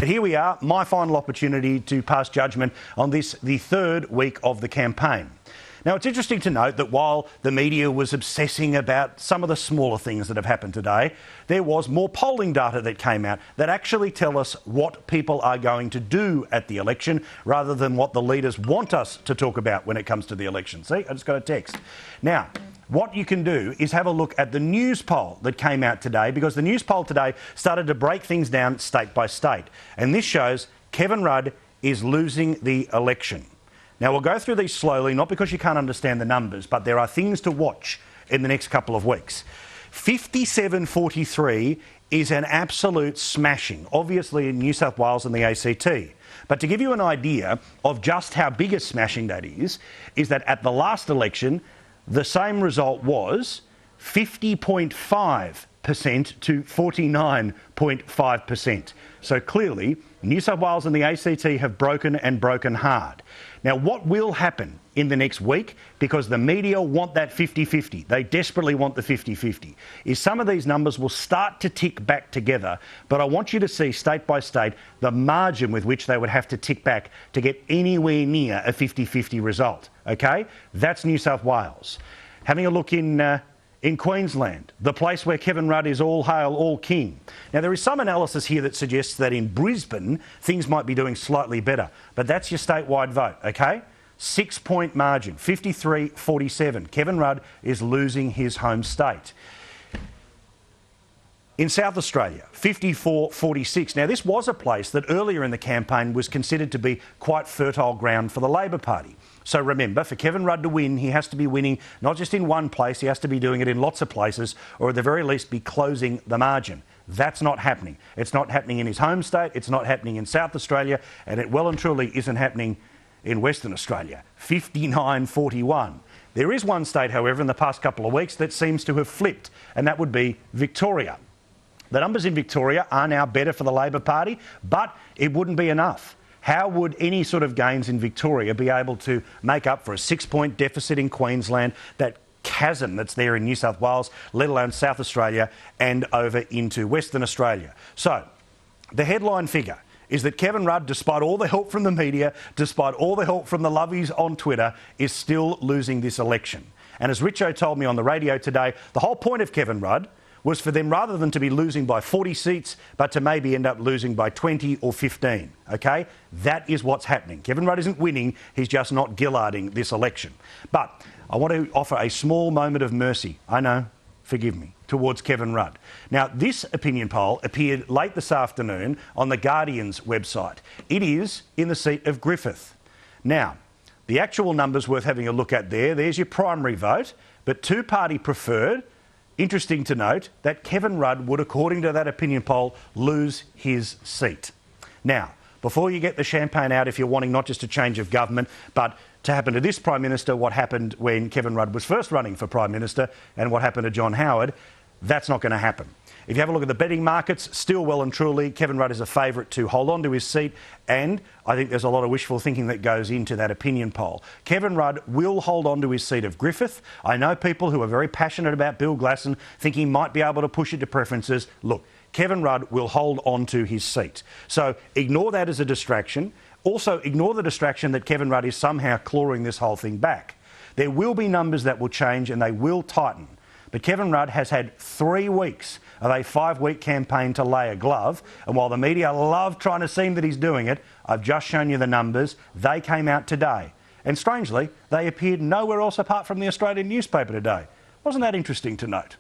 But here we are, my final opportunity to pass judgment on this, the third week of the campaign. Now, it's interesting to note that while the media was obsessing about some of the smaller things that have happened today, there was more polling data that came out that actually tell us what people are going to do at the election rather than what the leaders want us to talk about when it comes to the election. See, I just got a text. Now, what you can do is have a look at the Newspoll that came out today, because the Newspoll today started to break things down state by state. And this shows Kevin Rudd is losing the election. Now, we'll go through these slowly, not because you can't understand the numbers, but there are things to watch in the next couple of weeks. 57-43 is an absolute smashing, obviously in New South Wales and the ACT. But to give you an idea of just how big a smashing that is that at the last election, the same result was 50.5% to 49.5%. So clearly, New South Wales and the ACT have broken and broken hard. Now, what will happen in the next week, because the media want that 50-50, they desperately want the 50-50, is some of these numbers will start to tick back together, but I want you to see state by state the margin with which they would have to tick back to get anywhere near a 50-50 result, okay? That's New South Wales. Having a look in Queensland, the place where Kevin Rudd is all hail, all king. Now, there is some analysis here that suggests that in Brisbane, things might be doing slightly better, but that's your statewide vote, okay? 6-point margin, 53-47. Kevin Rudd is losing his home state. In South Australia, 54-46. Now, this was a place that earlier in the campaign was considered to be quite fertile ground for the Labor Party. So remember, for Kevin Rudd to win, he has to be winning not just in one place, he has to be doing it in lots of places, or at the very least be closing the margin. That's not happening. It's not happening in his home state, it's not happening in South Australia, and it well and truly isn't happening in Western Australia. 59-41. There is one state, however, in the past couple of weeks that seems to have flipped, and that would be Victoria. The numbers in Victoria are now better for the Labor Party, but it wouldn't be enough. How would any sort of gains in Victoria be able to make up for a 6-point deficit in Queensland, that chasm that's there in New South Wales, let alone South Australia and over into Western Australia? So, the headline figure is that Kevin Rudd, despite all the help from the media, despite all the help from the lovies on Twitter, is still losing this election. And as Richo told me on the radio today, the whole point of Kevin Rudd was for them, rather than to be losing by 40 seats, but to maybe end up losing by 20 or 15, OK? That is what's happening. Kevin Rudd isn't winning, he's just not gillarding this election. But I want to offer a small moment of mercy, I know, forgive me, towards Kevin Rudd. Now, this opinion poll appeared late this afternoon on The Guardian's website. It is in the seat of Griffith. Now, the actual numbers worth having a look at there's your primary vote, but two-party preferred. Interesting to note that Kevin Rudd would, according to that opinion poll, lose his seat. Now, before you get the champagne out, if you're wanting not just a change of government, but to happen to this Prime Minister what happened when Kevin Rudd was first running for Prime Minister and what happened to John Howard, that's not going to happen. If you have a look at the betting markets, still well and truly, Kevin Rudd is a favourite to hold on to his seat, and I think there's a lot of wishful thinking that goes into that opinion poll. Kevin Rudd will hold on to his seat of Griffith. I know people who are very passionate about Bill Glasson think he might be able to push it to preferences. Look, Kevin Rudd will hold on to his seat. So ignore that as a distraction. Also, ignore the distraction that Kevin Rudd is somehow clawing this whole thing back. There will be numbers that will change and they will tighten. But Kevin Rudd has had 3 weeks of a 5-week campaign to lay a glove, and while the media love trying to seem that he's doing it, I've just shown you the numbers. They came out today. And strangely, they appeared nowhere else apart from the Australian newspaper today. Wasn't that interesting to note?